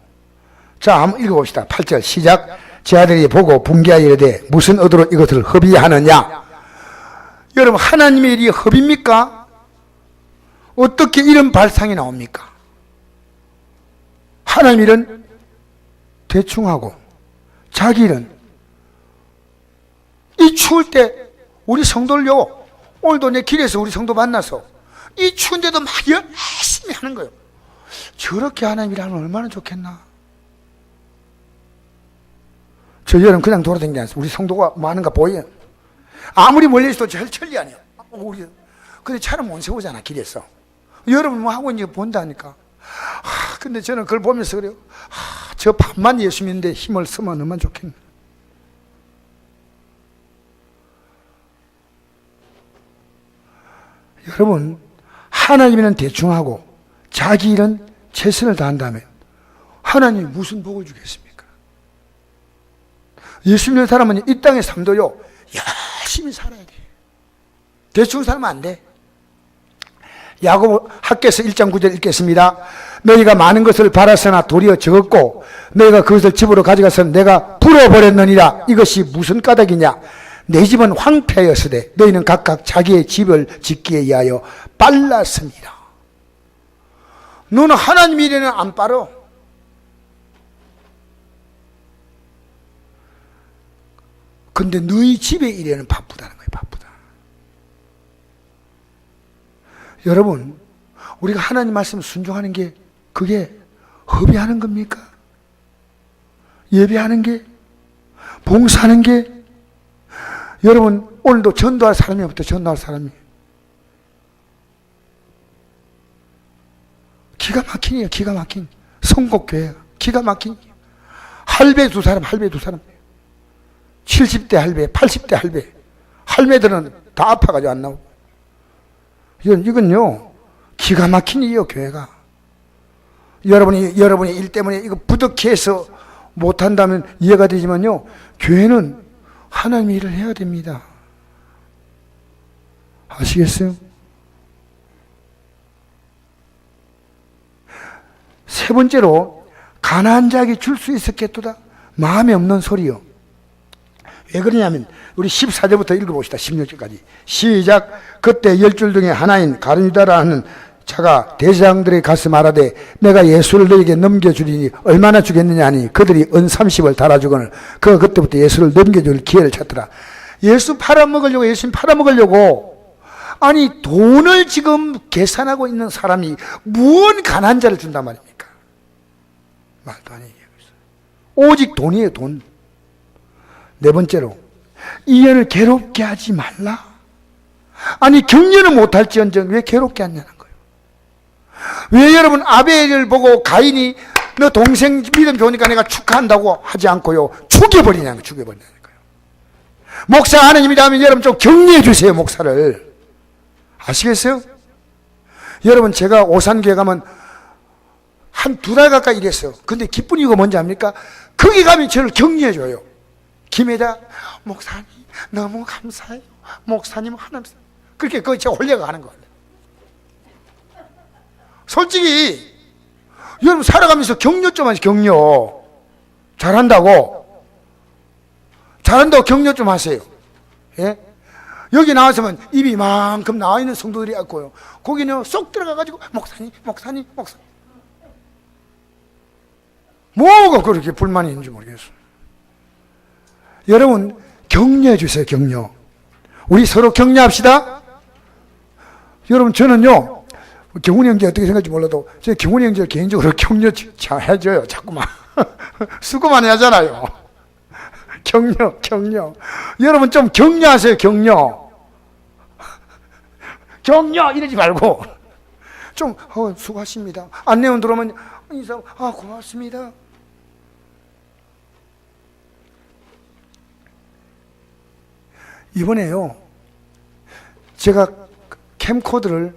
S1: 자, 한번 읽어봅시다. 8절 시작. 제 아들이 보고 분개하여 이르되 무슨 의도로 이것을 허비하느냐? 여러분, 하나님의 일이 허비입니까? 어떻게 이런 발상이 나옵니까? 하나님 일은 대충 하고 자기 일은, 이 추울 때 우리 성도를요, 오늘도 내 길에서 우리 성도 만나서 이 추운데도 막 열심히 하는 거예요. 저렇게 하나님 일하면 얼마나 좋겠나. 저 여름 그냥 돌아다니지 않습니다. 우리 성도가 뭐 하는가 보여요. 아무리 멀리 있어도 제일 천리 아니에요. 근데 차를 못 세우잖아, 길에서. 여러분 뭐 하고 있는지 본다니까. 근데 저는 그걸 보면서 그래요. 저 밤만 예수 믿는데 힘을 쓰면 얼마나 좋겠나. 여러분, 하나님 일은 대충 하고 자기 일은 최선을 다한다면 하나님이 무슨 복을 주겠습니까? 예수 믿는 사람은 이 땅의 삶도요, 열심히 살아야 돼. 대충 살면 안 돼. 야고보 학개서 1장 9절 읽겠습니다. 너희가 많은 것을 바라서나 도리어 적었고 너희가 그것을 집으로 가져가서 내가 불어버렸느니라. 이것이 무슨 까닭이냐? 내 집은 황폐하였으되 너희는 각각 자기의 집을 짓기에 위하여 빨랐습니다. 너는 하나님 일에는 안 빨어. 근데 너희 집의 일에는 바쁘다는 거예요. 바쁘다. 여러분, 우리가 하나님 말씀 순종하는 게 그게 허비하는 겁니까? 예배하는 게, 봉사하는 게. 여러분, 오늘도 전도할 사람이 없다. 전도할 사람이 기가 막히네요. 기가 막힌 성곡교회가 기가 막힌 할배 두 사람, 할배 두 사람, 70대 할배, 80대 할배. 할매들은 다 아파가지고 안 나오고. 이건요 기가 막힌 일이에요. 교회가 여러분이 일 때문에 이거 부득해서 못한다면 이해가 되지만요, 교회는 하나님 일을 해야 됩니다. 아시겠어요? 세 번째로, 가난한 자에게 줄 수 있었겠도다. 마음에 없는 소리요. 왜 그러냐면 우리 14절부터 읽어봅시다. 16절까지 시작. 그때 10줄 중에 하나인 가룟유다라는 자가 대제사장들에게 가서 말하되 내가 예수를 너에게 넘겨주리니 얼마나 주겠느냐 하니 그들이 은 30을 달아주거늘 그가 그때부터 예수를 넘겨줄 기회를 찾더라. 예수 팔아먹으려고, 예수님 팔아먹으려고, 아니 돈을 지금 계산하고 있는 사람이 무언 가난한 자를 준단 말입니까? 말도 안 해요. 오직 돈이에요. 돈. 네 번째로, 이 여를 괴롭게 하지 말라. 아니 격려는 못할지언정 왜 괴롭게 하냐는 거예요. 왜 여러분 아벨을 보고 가인이 너 동생 믿음 좋으니까 내가 축하한다고 하지 않고요, 죽여버리냐는 거예요. 죽여버리냐는 거예요. 목사 하나님이다 하면 여러분 좀 격려해 주세요. 목사를. 아시겠어요? 여러분, 제가 오산교회 가면 한 두 달 가까이 일했어요. 근데 기쁜 이유가 뭔지 압니까? 거기 가면 저를 격려해 줘요. 김혜자 목사님 너무 감사해요. 목사님 하나님, 그렇게 그거 제가 홀려가 하는 거예요. 솔직히 여러분 살아가면서 격려 좀 하세요. 격려. 잘한다고 격려 좀 하세요. 예? 여기 나와서면 입이 이만큼 나와 있는 성도들이 있고요, 거기는 쏙 들어가가지고 목사님 뭐가 그렇게 불만이 있는지 모르겠어요. 여러분 격려해 주세요. 격려. 우리 서로 격려합시다. 여러분, 저는요 경훈이 형제 어떻게 생각할지 몰라도 제가 경훈이 형제 개인적으로 격려 잘 해줘요. 자꾸만 수고 많이 하잖아요. 격려. 여러분 좀 격려하세요. 격려 이러지 말고 좀 수고하십니다. 안내원 들어오면 인사, 고맙습니다. 이번에요 제가 캠코더를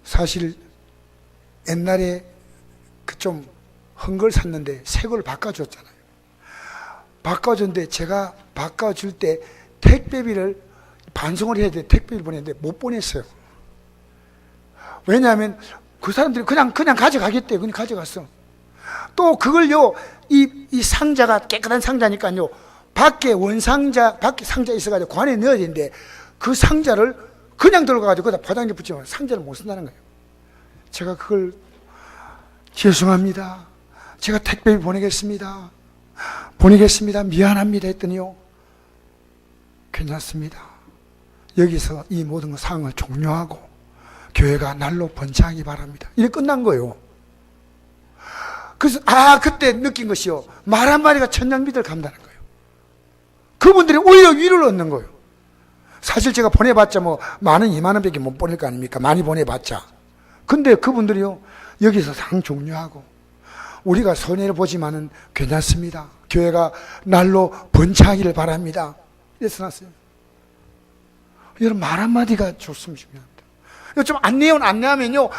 S1: 사실 옛날에 그 좀 헌 걸 샀는데 새 걸 바꿔줬잖아요. 바꿔줬는데 제가 바꿔줄 때 택배비를 반송을 해야 돼. 택배비를 보냈는데 못 보냈어요. 왜냐하면 그 사람들이 그냥 가져가겠대요. 그냥 가져갔어. 또 그걸요, 이 상자가 깨끗한 상자니까요, 밖에 밖에 상자 있어가지고 그 안에 넣어야 되는데 그 상자를 그냥 들어가가지고 거기다 포장지 붙이면 상자를 못 쓴다는 거예요. 제가 그걸 죄송합니다. 제가 택배비 보내겠습니다. 미안합니다 했더니요, 괜찮습니다. 여기서 이 모든 상황을 종료하고 교회가 날로 번창하기 바랍니다. 이렇게 끝난 거예요. 그래서 그때 느낀 것이요, 말 한마디가 천냥비를 감다는 거예요. 그분들이 오히려 위로를 얻는 거예요. 사실 제가 보내봤자 뭐 10,000원, 20,000원밖에 못 보낼 거 아닙니까? 많이 보내봤자. 근데 그분들이요, 여기서 상 종료하고 우리가 손해를 보지만은 괜찮습니다. 교회가 날로 번창하기를 바랍니다. 이래서 났어요. 여러분, 말 한마디가 좋으면 중요합니다. 좀 안내하면요,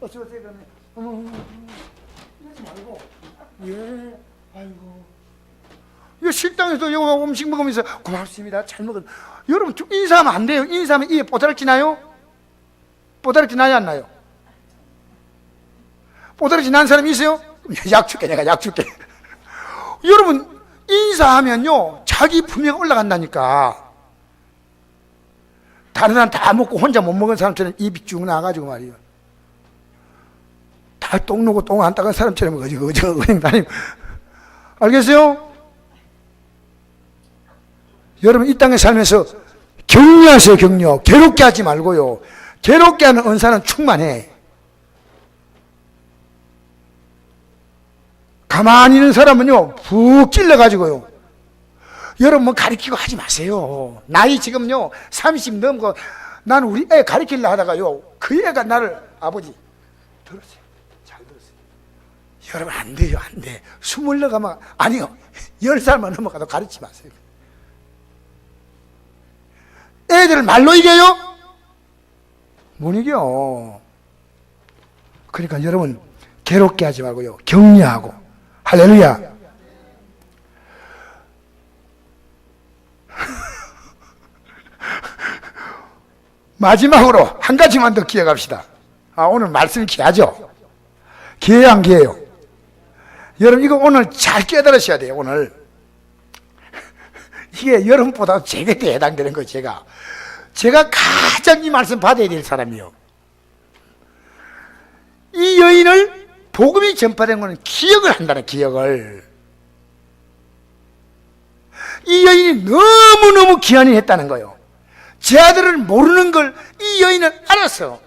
S1: 어쩌고 이러지 말고, 아이고. 이 식당에서 이거 음식 먹으면서 고맙습니다. 잘 먹은. 여러분, 인사하면 안 돼요. 인사하면 입에 뽀다락지 나요? 뽀다락지 나요, 안 나요? 뽀다락지 난 사람이 있어요? 내가 약 줄게. 여러분, 인사하면요, 자기 품위가 올라간다니까. 다른 사람 다 먹고 혼자 못 먹은 사람처럼 입이 쭉 나가지고 말이에요. 다 똥 누고 똥 안 닦은 사람처럼 어지거저 그냥 다니고. 알겠어요? 여러분 이 땅에 살면서 격려하세요. 격려. 괴롭게 하지 말고요. 괴롭게 하는 은사는 충만해. 가만히 있는 사람은요 푹 찔러가지고요, 여러분 뭐 가르치고 하지 마세요. 나이 지금요 30 넘고 나는 우리 애 가르치려 하다가요 그 애가 나를, 아버지 들으세요, 잘 들으세요, 여러분 안 돼요, 안 돼. 20 넘어가면, 아니요 10살만 넘어가도 가르치지 마세요. 애들을 말로 이겨요? 못 이겨. 그러니까 여러분 괴롭게 하지 말고요 격려하고. 할렐루야. 마지막으로 한 가지만 더 기억합시다. 오늘 말씀 귀하죠? 귀해요, 안 귀해요? 여러분 이거 오늘 잘 깨달으셔야 돼요. 오늘 이게 여러분보다 제게 더 해당되는 거예요. 제가 가장 이 말씀 받아야 될 사람이요. 이 여인을 복음이 전파된 것은 기억을 한다는, 기억을. 이 여인이 너무너무 귀환이 했다는 거예요. 제 아들을 모르는 걸 이 여인은 알았어.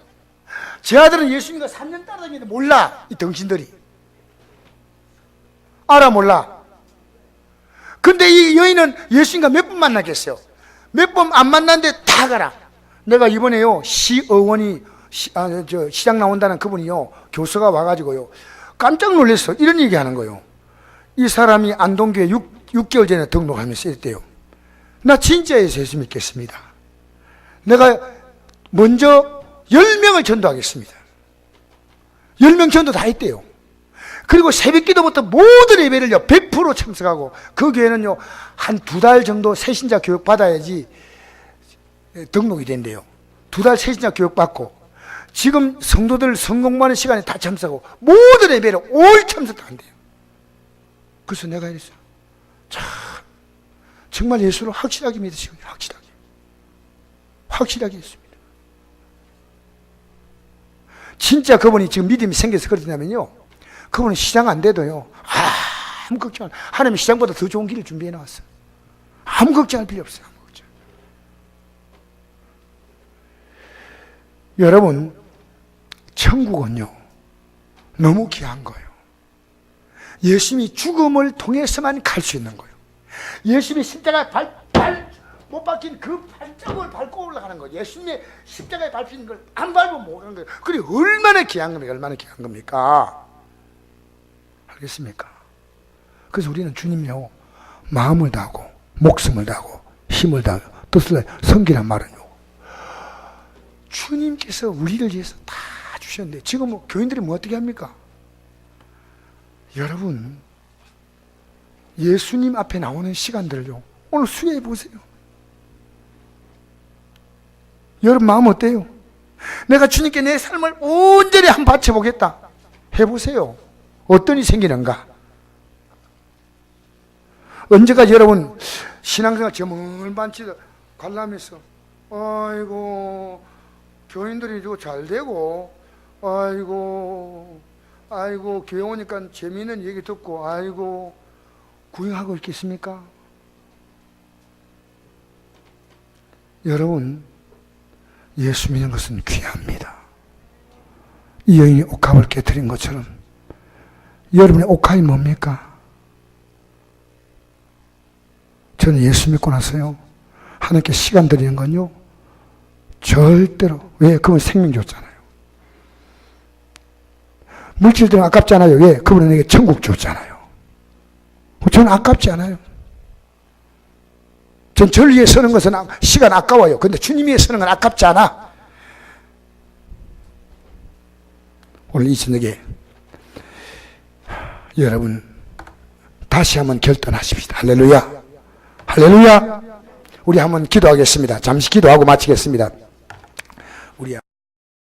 S1: 제 아들은 예수님과 3년 따라다니는데 몰라. 이 덩신들이 알아 몰라. 근데 이 여인은 예수님과 몇 번 만나겠어요? 몇 번 안 만났는데 다 가라. 내가 이번에요 시의원이 시장 나온다는 그분이요 교수가 와가지고요 깜짝 놀랐어. 이런 얘기 하는 거예요. 이 사람이 안동교회 6개월 전에 등록하면서 이랬대요. 나 진짜 예수 믿겠습니다. 내가 먼저 10명을 전도하겠습니다. 10명 전도 다 했대요. 그리고 새벽 기도부터 모든 예배를요 100% 참석하고, 그 교회는요 한 2달 정도 새신자 교육 받아야지 등록이 된대요. 2달 새신자 교육 받고, 지금 성도들 성공하는 시간에 다 참석하고 모든 예배를 올 참석 다 한대요. 그래서 내가 이랬어요. 참 정말 예수를 확실하게 믿으시군요. 확실하게 했습니다. 진짜 그분이 지금 믿음이 생겨서 그러냐면요, 그분은 시장 안 돼도요 아무 걱정 안, 하나님이 시장보다 더 좋은 길을 준비해 놨어요. 아무 걱정할 필요 없어요. 아무 걱정. 여러분 천국은요 너무 귀한 거예요. 예수님이 죽음을 통해서만 갈 수 있는 거예요. 예수님이 십자가에 못 박힌 그 발자국을 밟고 올라가는 거예요. 예수님의 십자가에 밟힌 걸 안 밟으면 못 가는 거예요. 그게 얼마나 귀한 겁니까? 얼마나 귀한 겁니까? 알겠습니까? 그래서 우리는 주님요 마음을 다하고 목숨을 다하고 힘을 다하고 뜻을 다하고 섬기란 말은요 주님께서 우리를 위해서 다 주셨는데, 지금 뭐 교인들이 뭐 어떻게 합니까? 여러분 예수님 앞에 나오는 시간들을요 오늘 수혜해 보세요. 여러분 마음 어때요? 내가 주님께 내 삶을 온전히 한번 바쳐보겠다 해보세요. 어떤 일이 생기는가? 언제까지 여러분 신앙생활 저물만치 관람해서 아이고 교인들이 이거 잘 되고 아이고 교회 오니까 재미있는 얘기 듣고 아이고 구경하고 있겠습니까? 여러분 예수 믿는 것은 귀합니다. 이 여인이 옥합을 깨뜨린 것처럼 여러분의 옥합이 뭡니까? 저는 예수 믿고 나서요 하나님께 시간 드리는 건요 절대로, 왜? 그분 생명 줬잖아요. 물질들은 아깝지 않아요. 왜? 그분은 내게 천국 줬잖아요. 저는 아깝지 않아요. 전 절 위에 서는 것은 시간 아까워요. 근데 주님 위에 서는 건 아깝지 않아. 오늘 이 저녁에 여러분 다시 한번 결단하십시다. 할렐루야. 할렐루야. 우리 한번 기도하겠습니다. 잠시 기도하고 마치겠습니다. 우리